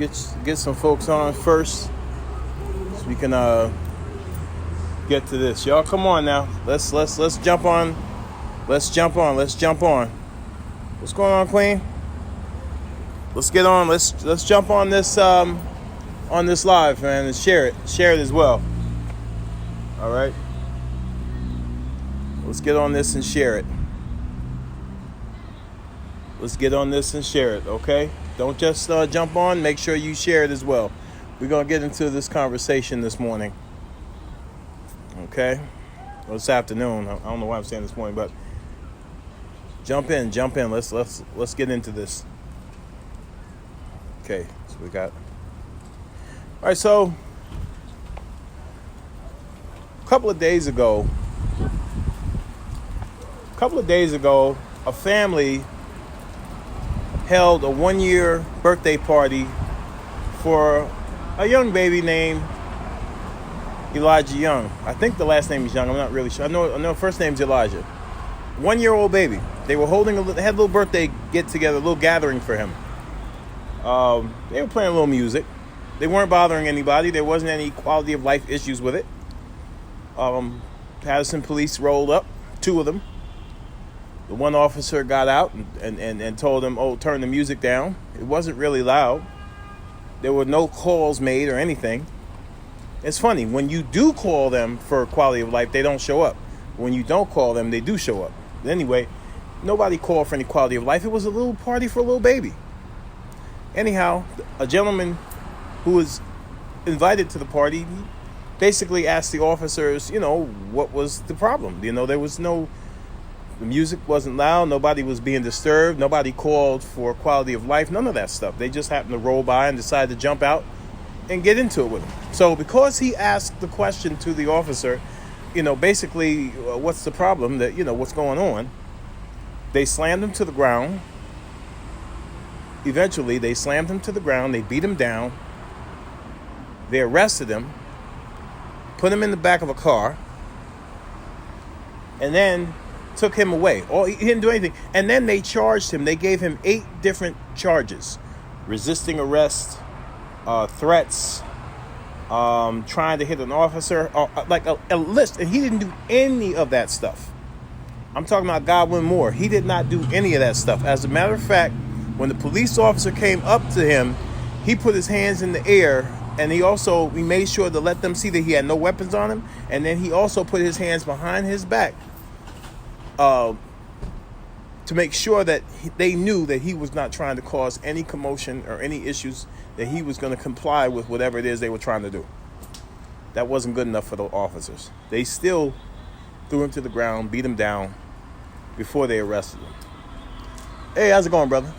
get some folks on first, so we can get to this. Y'all, come on now. Let's jump on. Let's jump on. What's going on, Queen? Let's get on. Let's jump on this live, man, and share it as well. All right. Let's get on this and share it. Okay? Don't just jump on. Make sure you share it as well. We're going to get into this conversation this morning. Okay? Well, this afternoon. I don't know why I'm saying this morning, but jump in. Let's get into this. Okay, so we got... All right, so a couple of days ago, a family held a 1-year birthday party for a young baby named Elijah Young. I think the last name is Young. I'm not really sure. I know first name's Elijah. 1-year-old baby. They were had a little birthday get together, a little gathering for him. They were playing a little music. They weren't bothering anybody. There wasn't any quality of life issues with it. Paterson police rolled up, 2 of them. The one officer got out and told them, turn the music down. It wasn't really loud. There were no calls made or anything. It's funny, when you do call them for quality of life, they don't show up. When you don't call them, they do show up. Anyway, nobody called for any quality of life. It was a little party for a little baby. Anyhow, a gentleman who was invited to the party basically asked the officers, what was the problem? The music wasn't loud. Nobody was being disturbed. Nobody called for quality of life. None of that stuff. They just happened to roll by and decided to jump out and get into it with him. So because he asked the question to the officer, basically, what's the problem? What's going on? They slammed him to the ground. Eventually, they slammed him to the ground. They beat him down. They arrested him, put him in the back of a car, and then took him away. He didn't do anything. And then they charged him. They gave him 8 different charges: resisting arrest, threats, trying to hit an officer, like a list. And he didn't do any of that stuff. I'm talking about Godwin Moore. He did not do any of that stuff. As a matter of fact, when the police officer came up to him, he put his hands in the air, and he made sure to let them see that he had no weapons on him. And then he also put his hands behind his back to make sure that they knew that he was not trying to cause any commotion or any issues, that he was going to comply with whatever it is they were trying to do. That wasn't good enough for the officers. They still threw him to the ground, beat him down before they arrested him. Hey, how's it going, brother?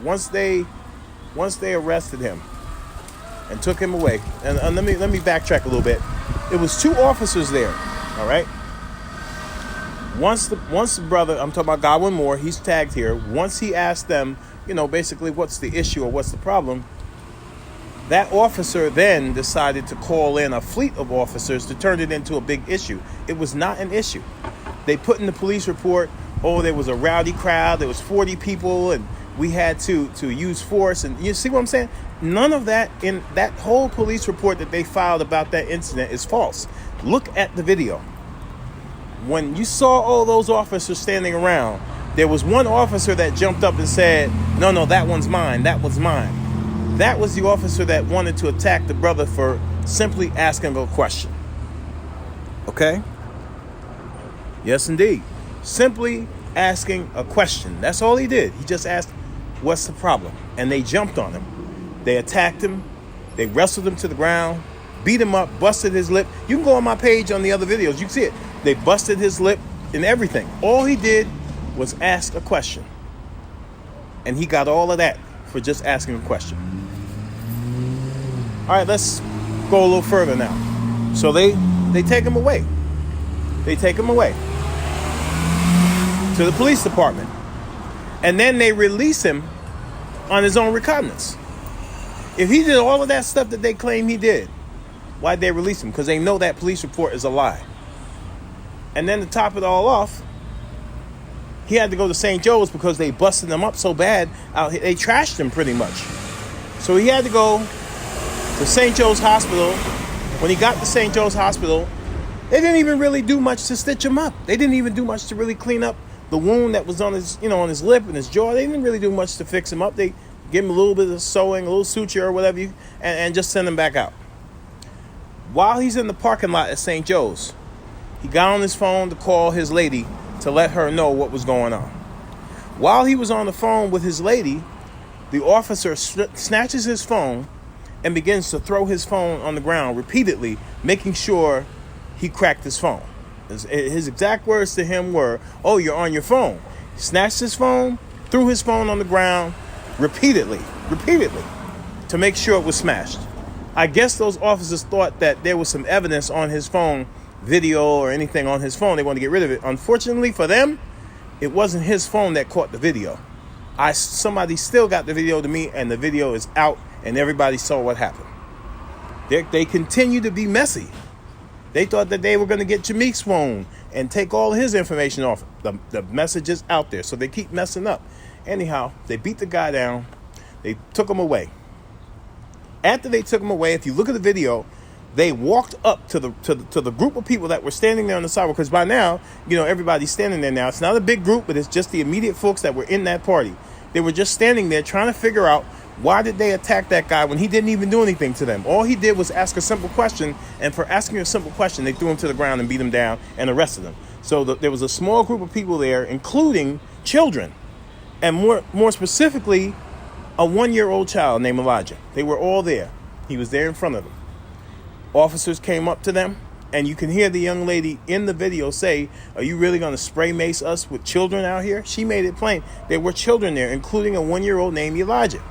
Once they arrested him and took him away, and let me backtrack a little bit. It was 2 officers there, all right? Once the brother, I'm talking about Godwin Moore, he's tagged here. Once he asked them, basically what's the issue or what's the problem, that officer then decided to call in a fleet of officers to turn it into a big issue. It was not an issue. They put in the police report, there was a rowdy crowd, there was 40 people, and we had to use force. And you see what I'm saying? None of that in that whole police report that they filed about that incident is false. Look at the video. When you saw all those officers standing around, there was one officer that jumped up and said, no, that one's mine. That was mine. That was the officer that wanted to attack the brother for simply asking a question. Okay? Yes, indeed. Simply asking a question. That's all he did. He just asked, what's the problem? And they jumped on him. They attacked him. They wrestled him to the ground, beat him up, busted his lip. You can go on my page on the other videos. You can see it. They busted his lip and everything. All he did was ask a question. And he got all of that for just asking a question. All right, let's go a little further now. So they take him away. They take him away to the police department. And then they release him on his own recognizance. If he did all of that stuff that they claim he did, why'd they release him? Because they know that police report is a lie. And then to top it all off, he had to go to St. Joe's because they busted him up so bad. They trashed him pretty much. So he had to go to St. Joe's Hospital. When he got to St. Joe's Hospital, they didn't even really do much to stitch him up. They didn't even do much to really clean up the wound that was on his, on his lip and his jaw. They didn't really do much to fix him up. They gave him a little bit of sewing, a little suture or whatever, and just send him back out. While he's in the parking lot at St. Joe's, he got on his phone to call his lady to let her know what was going on. While he was on the phone with his lady, the officer snatches his phone and begins to throw his phone on the ground repeatedly, making sure he cracked his phone. His exact words to him were, "Oh, you're on your phone." He snatched his phone, threw his phone on the ground repeatedly, to make sure it was smashed. I guess those officers thought that there was some evidence on his phone, video or anything on his phone. They wanted to get rid of it. Unfortunately for them, it wasn't his phone that caught the video. Somebody still got the video to me, and the video is out, and everybody saw what happened. They continue to be messy. They thought that they were going to get Jameek's phone and take all his information off. The message is out there, so they keep messing up. Anyhow, they beat the guy down. They took him away. After they took him away, if you look at the video, they walked up to the group of people that were standing there on the sidewalk. Because by now, everybody's standing there now. It's not a big group, but it's just the immediate folks that were in that party. They were just standing there trying to figure out, why did they attack that guy when he didn't even do anything to them? All he did was ask a simple question, and for asking a simple question, they threw him to the ground and beat him down and arrested him. So there was a small group of people there, including children, and more specifically, a 1-year-old child named Elijah. They were all there. He was there in front of them. Officers came up to them, and you can hear the young lady in the video say, "Are you really going to spray mace us with children out here?" She made it plain. There were children there, including a 1-year-old named Elijah.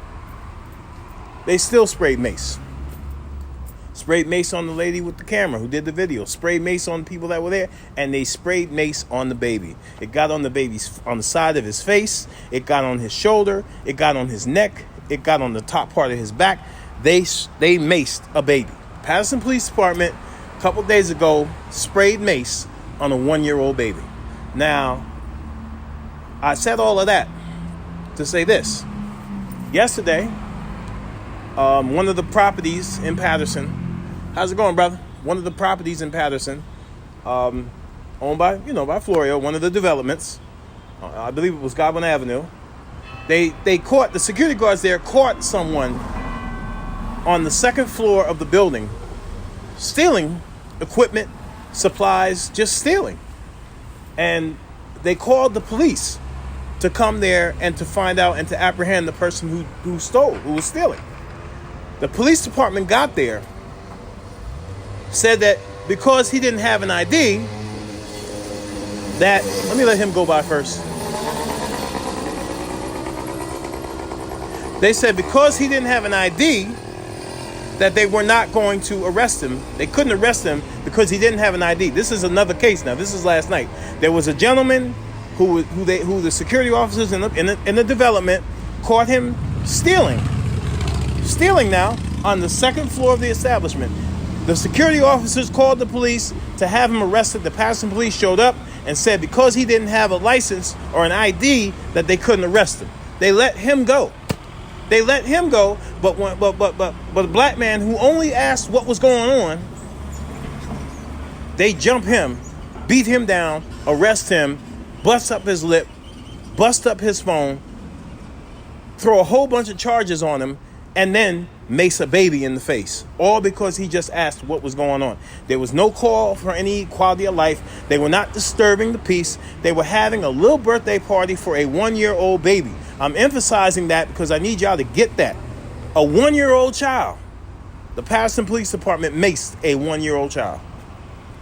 They still sprayed mace. Sprayed mace on the lady with the camera who did the video. Sprayed mace on the people that were there. And they sprayed mace on the baby. It got on on the side of his face. It got on his shoulder. It got on his neck. It got on the top part of his back. They maced a baby. Paterson Police Department, a couple days ago, sprayed mace on a 1-year-old baby. Now, I said all of that to say this. Yesterday, one of the properties in Paterson, how's it going, brother? One of the properties in Paterson, owned by Florio, one of the developments, I believe it was Godwin Avenue. They caught, the security guards there caught someone on the second floor of the building stealing equipment, supplies, just stealing. And they called the police to come there and to find out and to apprehend the person who was stealing. The police department got there, said that because he didn't have an ID, let me let him go by first. They said because he didn't have an ID, that they were not going to arrest him. They couldn't arrest him because he didn't have an ID. This is another case now. This is last night. There was a gentleman who the security officers in the development caught him stealing now on the second floor of the establishment. The security officers called the police to have him arrested. The Paterson police showed up and said because he didn't have a license or an ID that they couldn't arrest him. They let him go. They let him go, but a black man who only asked what was going on, they jump him, beat him down, arrest him, bust up his lip, bust up his phone, throw a whole bunch of charges on him, and then mace a baby in the face, all because he just asked what was going on. There was no call for any quality of life. They were not disturbing the peace. They were having a little birthday party for a 1-year-old baby. I'm emphasizing that because I need y'all to get that. A 1-year-old child. The Paterson Police Department maced a 1-year-old child.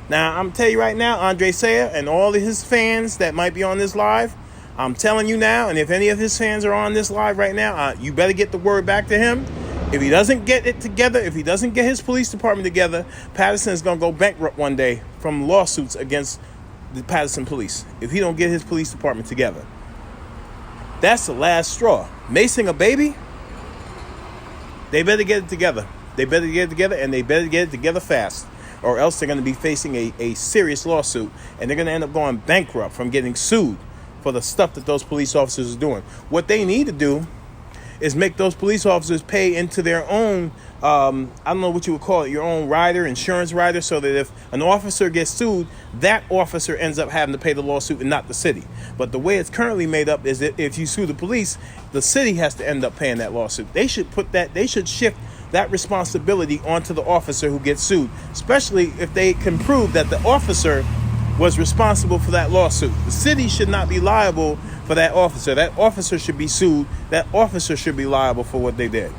Now, I'm telling you right now, Andre Saya and all of his fans that might be on this live, I'm telling you now, and if any of his fans are on this live right now, you better get the word back to him. If he doesn't get it together, if he doesn't get his police department together, Paterson is going to go bankrupt one day from lawsuits against the Paterson police. If he don't get his police department together. That's the last straw. Macing a baby? They better get it together. They better get it together, and they better get it together fast. Or else they're going to be facing a serious lawsuit, and they're going to end up going bankrupt from getting sued for the stuff that those police officers are doing. What they need to do is make those police officers pay into their own, I don't know what you would call it, your own rider, insurance rider, so that if an officer gets sued, that officer ends up having to pay the lawsuit and not the city. But the way it's currently made up is that if you sue the police, the city has to end up paying that lawsuit. They should shift that responsibility onto the officer who gets sued, especially if they can prove that the officer was responsible for that lawsuit. The city should not be liable for that officer. That officer should be sued. That officer should be liable for what they did.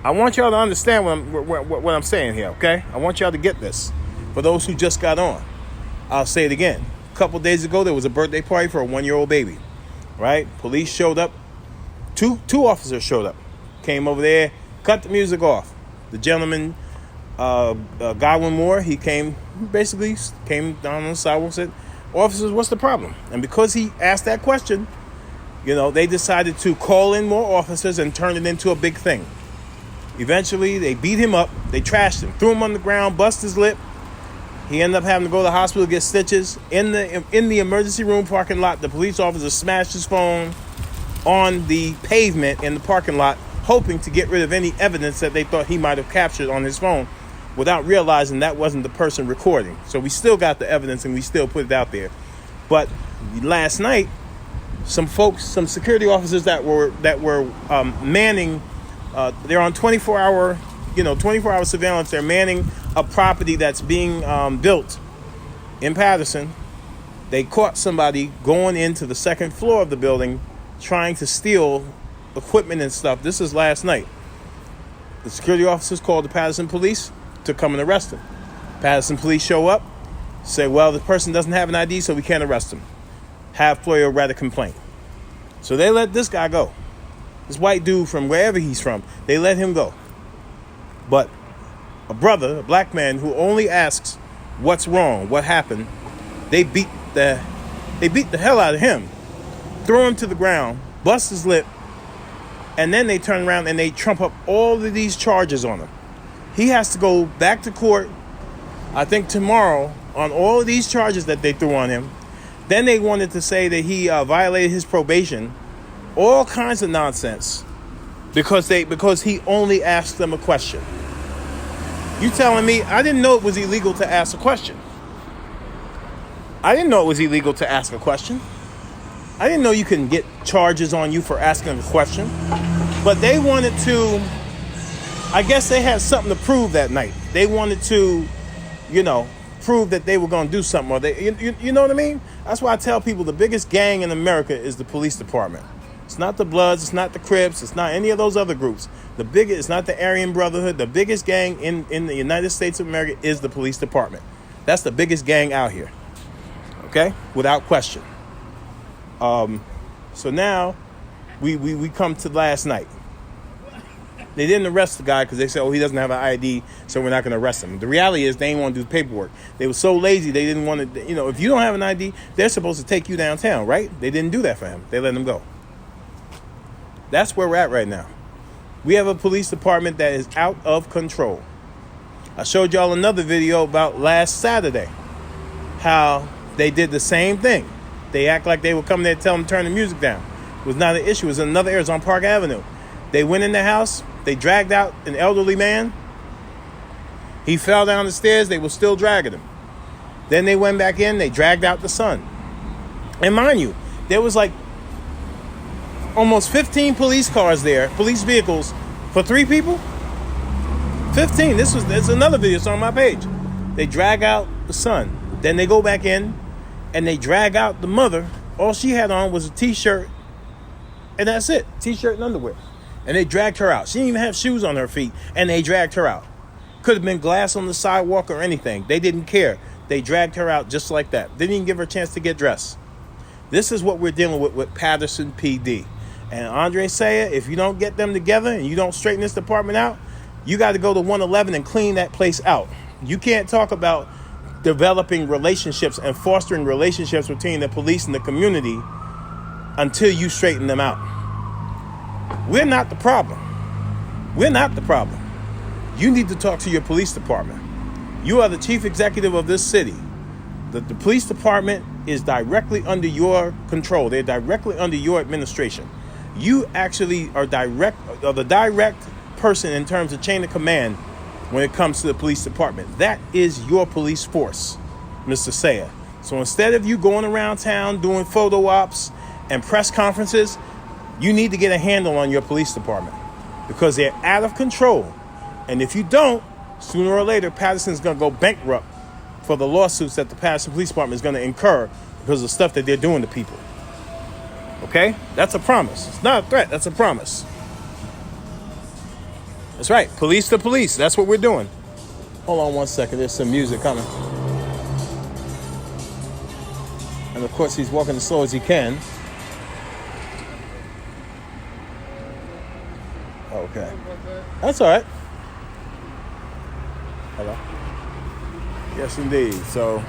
I want y'all to understand what I'm saying here, okay? I want y'all to get this. For those who just got on, I'll say it again. A couple days ago, there was a birthday party for a 1-year-old baby, right? Police showed up. Two officers showed up. Came over there, cut the music off. The gentleman, Godwin Moore, he came down on the sidewalk and said, "Officers, what's the problem?" And because he asked that question, they decided to call in more officers and turn it into a big thing. Eventually, they beat him up. They trashed him, threw him on the ground, bust his lip. He ended up having to go to the hospital, get stitches. In the emergency room parking lot, the police officer smashed his phone on the pavement in the parking lot, hoping to get rid of any evidence that they thought he might have captured on his phone, without realizing that wasn't the person recording. So we still got the evidence and we still put it out there. But last night, some security officers that were manning, they're on 24-hour surveillance. They're manning a property that's being built in Paterson. They caught somebody going into the second floor of the building trying to steal equipment and stuff. This is last night. The security officers called the Paterson police to come and arrest him. Paterson police show up, say, well, the person doesn't have an ID, so we can't arrest him. Have Floyd write a complaint. So they let this guy go. This white dude from wherever he's from, they let him go. But a black man who only asks what's wrong, what happened, they beat the hell out of him, throw him to the ground, bust his lip, and then they turn around and they trump up all of these charges on him. He has to go back to court, I think tomorrow, on all of these charges that they threw on him. Then they wanted to say that he violated his probation, all kinds of nonsense, because he only asked them a question. You telling me I didn't know it was illegal to ask a question? I didn't know it was illegal to ask a question. I didn't know you can get charges on you for asking a question. But they wanted to, I guess they had something to prove that night. They wanted to, prove that they were going to do something. Or you know what I mean? That's why I tell people the biggest gang in America is the police department. It's not the Bloods, it's not the Crips, it's not any of those other groups. It's not the Aryan Brotherhood. The biggest gang in the United States of America is the police department. That's the biggest gang out here. Okay? Without question. So now we come to last night. They didn't arrest the guy because they said, he doesn't have an ID, so we're not going to arrest him. The reality is they didn't want to do the paperwork. They were so lazy, they didn't want to, if you don't have an ID, they're supposed to take you downtown, right? They didn't do that for him. They let him go. That's where we're at right now. We have a police department that is out of control. I showed y'all another video about last Saturday, how they did the same thing. They act like they were coming there to tell them to turn the music down. It was not an issue. It was another area. It was on Park Avenue. They went in the house. They dragged out an elderly man. He fell down the stairs. They were still dragging him. Then they went back in. They dragged out the son. And mind you, there was like almost 15 police cars there, police vehicles, for 3 people. 15. There's another video. It's on my page. They drag out the son. Then they go back in and they drag out the mother. All she had on was a T-shirt, and that's it. T-shirt and underwear. And they dragged her out. She didn't even have shoes on her feet, and they dragged her out. Could have been glass on the sidewalk or anything. They didn't care. They dragged her out just like that. Didn't even give her a chance to get dressed. This is what we're dealing with Paterson PD. And Andre Sayre, if you don't get them together and you don't straighten this department out, you got to go to 111 and clean that place out. You can't talk about developing relationships and fostering relationships between the police and the community until you straighten them out. We're not the problem. We're not the problem. You need to talk to your police department. You are the chief executive of this city. The police department is directly under your control. They're directly under your administration. You actually are the direct person in terms of chain of command when it comes to the police department. That is your police force, Mr. Saya. So instead of you going around town doing photo ops and press conferences, you need to get a handle on your police department because they're out of control. And if you don't, sooner or later, Paterson's going to go bankrupt for the lawsuits that the Paterson Police Department is going to incur because of the stuff that they're doing to people. Okay? That's a promise. It's not a threat. That's a promise. That's right. Police to police. That's what we're doing. Hold on one second. There's some music coming. And of course, he's walking as slow as he can. Okay. That's all right. Hello. Yes, indeed. So,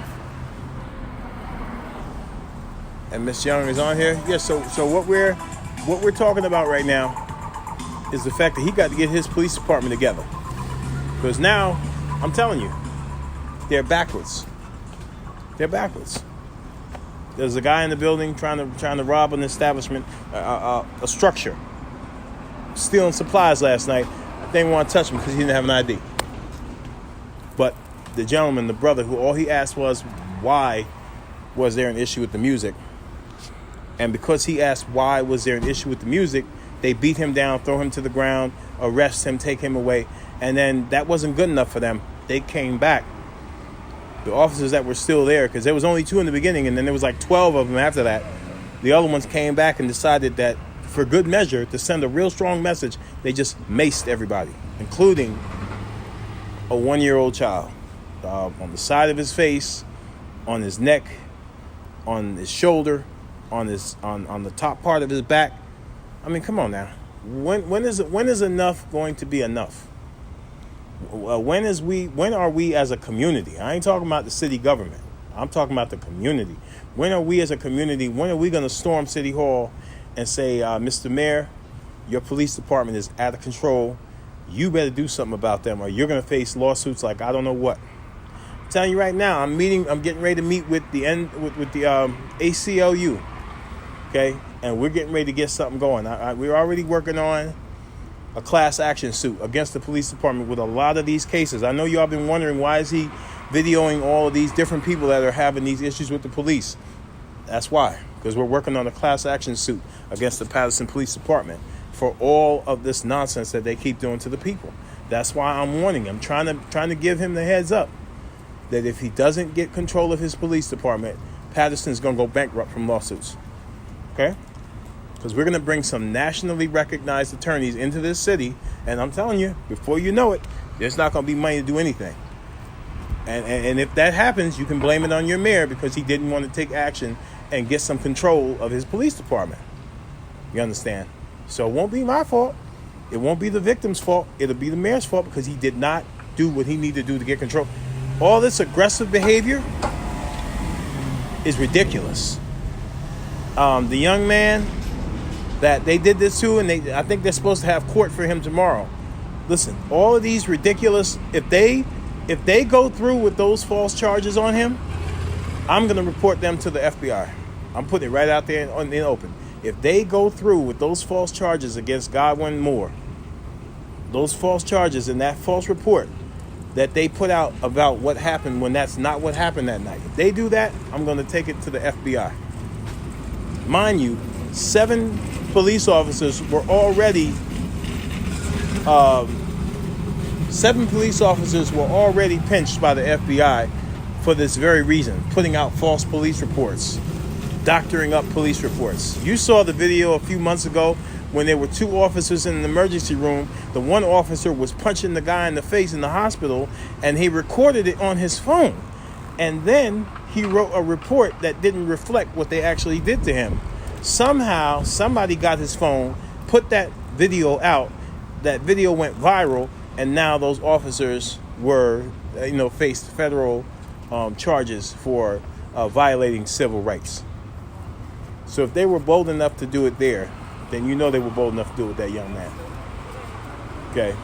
and Miss Young is on here. Yes. So what we're talking about right now is the fact that he got to get his police department together. Because now, I'm telling you, they're backwards. They're backwards. There's a guy in the building trying to rob an establishment, a structure, stealing supplies last night. They didn't want to touch him because he didn't have an ID. But the gentleman, the brother, who all he asked was, why was there an issue with the music? And because he asked why was there an issue with the music, they beat him down, throw him to the ground, arrest him, take him away. And then that wasn't good enough for them. They came back. The officers that were still there, because there was only 2 in the beginning, and then there was like 12 of them after that. The other ones came back and decided that for good measure, to send a real strong message, they just maced everybody, including a 1-year-old child. On the side of his face, on his neck, on his shoulder, on the top part of his back. I mean, come on now. When is enough going to be enough? When are we as a community? I ain't talking about the city government. I'm talking about the community. When are we as a community? When are we going to storm City Hall and say, Mr. Mayor, your police department is out of control. You better do something about them, or you're going to face lawsuits like I don't know what. I'm telling you right now, I'm getting ready to meet with the ACLU. Okay, and we're getting ready to get something going. We're already working on a class action suit against the police department with a lot of these cases. I know y'all been wondering, why is he videoing all of these different people that are having these issues with the police? That's why, because we're working on a class action suit against the Paterson Police Department for all of this nonsense that they keep doing to the people. That's why I'm warning him, trying to give him the heads up that if he doesn't get control of his police department, Paterson's going to go bankrupt from lawsuits. Okay? Because we're going to bring some nationally recognized attorneys into this city, and I'm telling you, before you know it, there's not going to be money to do anything. And if that happens, you can blame it on your mayor because he didn't want to take action and get some control of his police department. You understand? So it won't be my fault. It won't be the victim's fault. It'll be the mayor's fault because he did not do what he needed to do to get control. All this aggressive behavior is ridiculous. The young man that they did this to, and I think they're supposed to have court for him tomorrow. Listen, all of these ridiculous, if they go through with those false charges on him, I'm going to report them to the FBI. I'm putting it right out there in the open. If they go through with those false charges against Godwin Moore, those false charges and that false report that they put out about what happened when that's not what happened that night, if they do that, I'm going to take it to the FBI. Mind you, 7 police officers were already pinched by the FBI for this very reason, putting out false police reports, doctoring up police reports. You saw the video a few months ago when there were 2 officers in an emergency room. The one officer was punching the guy in the face in the hospital, and he recorded it on his phone. And then he wrote a report that didn't reflect what they actually did to him. Somehow, somebody got his phone, put that video out. That video went viral, and now those officers were, faced federal charges for violating civil rights. So if they were bold enough to do it there, then you know they were bold enough to do it with that young man. Okay.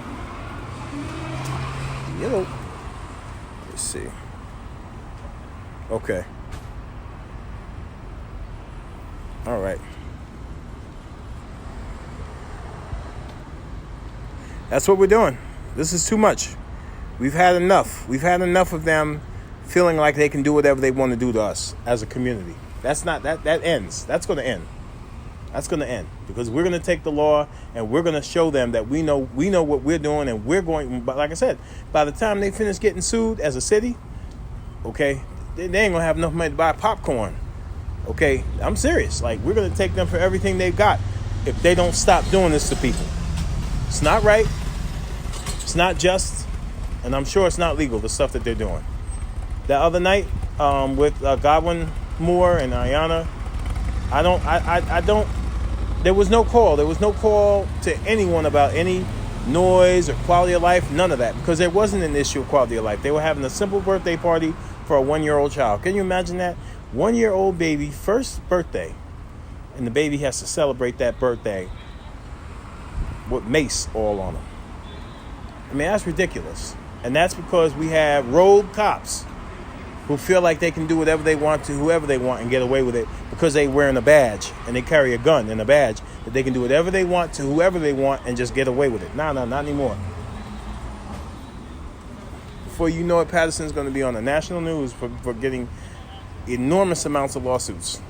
Let's see. Okay. All right. That's what we're doing. This is too much. We've had enough. We've had enough of them feeling like they can do whatever they want to do to us as a community. That ends. That's going to end. That's going to end, because we're going to take the law and we're going to show them that we know what we're doing, and we're going. But like I said, by the time they finish getting sued as a city, okay, they ain't going to have enough money to buy popcorn. Okay, I'm serious. Like, we're going to take them for everything they've got if they don't stop doing this to people. It's not right. It's not just, and I'm sure it's not legal, the stuff that they're doing. That other night with Godwin Moore and Ayana, I don't. There was no call. There was no call to anyone about any noise or quality of life. None of that, because there wasn't an issue of quality of life. They were having a simple birthday party for a 1-year-old child. Can you imagine that? 1-year-old baby, first birthday, and the baby has to celebrate that birthday with mace all on them. I mean, that's ridiculous. And that's because we have rogue cops who feel like they can do whatever they want to whoever they want and get away with it because they wearing a badge and they carry a gun and a badge, that they can do whatever they want to whoever they want and just get away with it. No, not anymore. Before you know it, Paterson's going to be on the national news for getting enormous amounts of lawsuits.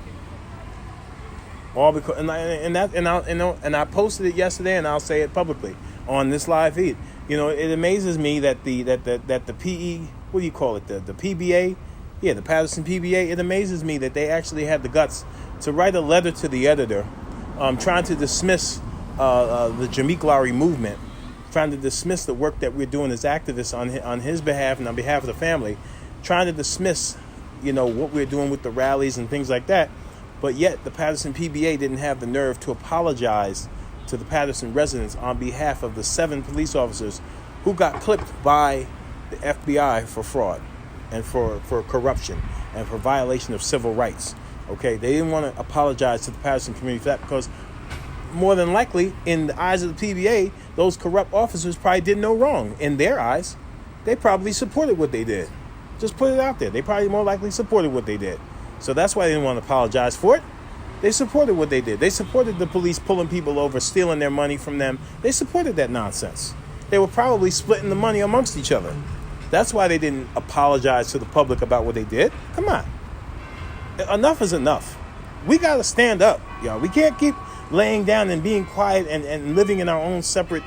All because and I posted it yesterday, and I'll say it publicly on this live feed. You know, it amazes me that the PE, what do you call it, the PBA, the Paterson PBA. It amazes me that they actually had the guts to write a letter to the editor, trying to dismiss the Jameek Lowry movement, trying to dismiss the work that we're doing as activists on his behalf and on behalf of the family, trying to dismiss, what we're doing with the rallies and things like that. But yet the Paterson PBA didn't have the nerve to apologize to the Paterson residents on behalf of the 7 police officers who got clipped by the FBI for fraud and for corruption and for violation of civil rights. Okay, they didn't want to apologize to the Paterson community for that, because more than likely, in the eyes of the PBA, those corrupt officers probably did no wrong. In their eyes, they probably supported what they did. Just put it out there. They probably more likely supported what they did. So that's why they didn't want to apologize for it. They supported what they did. They supported the police pulling people over, stealing their money from them. They supported that nonsense. They were probably splitting the money amongst each other. That's why they didn't apologize to the public about what they did. Come on. Enough is enough. We got to stand up, y'all. We can't keep laying down and being quiet and living in our own separate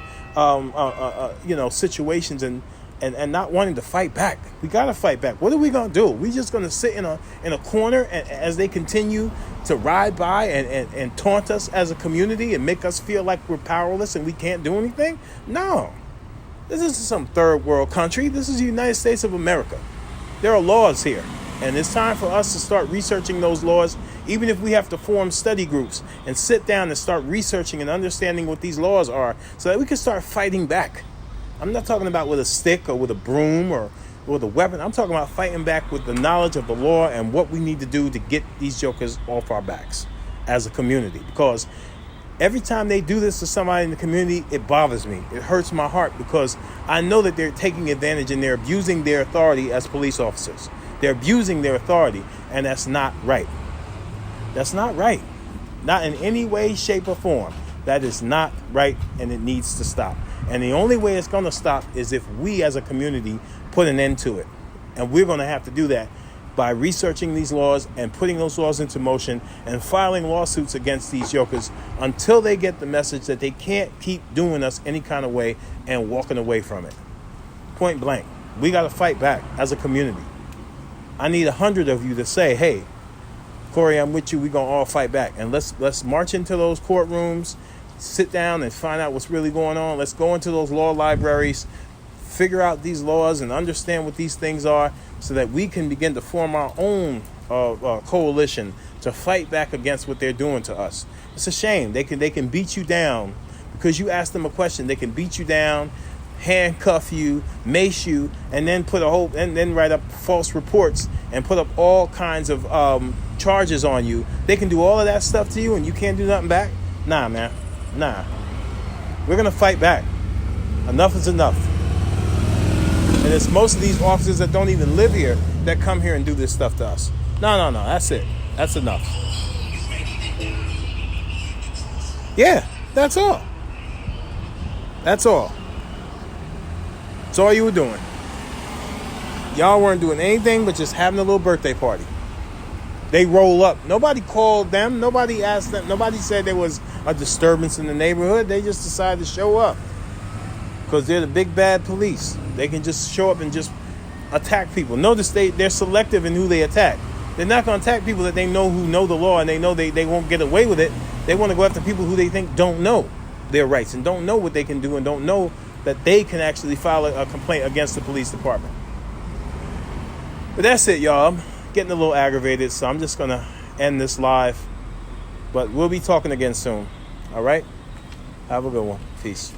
situations and not wanting to fight back. We got to fight back. What are we going to do? We just going to sit in a corner as they continue to ride by and taunt us as a community and make us feel like we're powerless and we can't do anything? No. This isn't some third world country. This is the United States of America. There are laws here. And it's time for us to start researching those laws, even if we have to form study groups and sit down and start researching and understanding what these laws are so that we can start fighting back. I'm not talking about with a stick or with a broom or with a weapon. I'm talking about fighting back with the knowledge of the law and what we need to do to get these jokers off our backs as a community. Because every time they do this to somebody in the community, it bothers me. It hurts my heart, because I know that they're taking advantage and they're abusing their authority as police officers. They're abusing their authority, and that's not right. That's not right. Not in any way, shape, or form. That is not right, and it needs to stop. And the only way it's going to stop is if we as a community put an end to it. And we're going to have to do that by researching these laws and putting those laws into motion and filing lawsuits against these jokers until they get the message that they can't keep doing us any kind of way and walking away from it. Point blank. We got to fight back as a community. I need 100 of you to say, hey, Corey, I'm with you. We're going to all fight back. And let's march into those courtrooms, sit down and find out what's really going on. Let's go into those law libraries, figure out these laws and understand what these things are so that we can begin to form our own coalition to fight back against what they're doing to us. It's a shame. They can beat you down because you ask them a question. They can beat you down, handcuff you, mace you, and then then write up false reports and put up all kinds of charges on you. They can do all of that stuff to you and you can't do nothing back? Nah, man. Nah. We're going to fight back. Enough is enough. And it's most of these officers that don't even live here that come here and do this stuff to us. No. That's it. That's enough. Yeah, that's all. That's all. That's all you were doing. Y'all weren't doing anything but just having a little birthday party. They roll up. Nobody called them. Nobody asked them. Nobody said there was a disturbance in the neighborhood. They just decided to show up. Because they're the big bad police. They can just show up and just attack people. Notice they're selective in who they attack. They're not going to attack people that they know who know the law and they know they won't get away with it. They want to go after people who they think don't know their rights and don't know what they can do and don't know that they can actually file a complaint against the police department. But that's it, y'all. I'm getting a little aggravated, so I'm just going to end this live. But we'll be talking again soon. All right? Have a good one. Peace.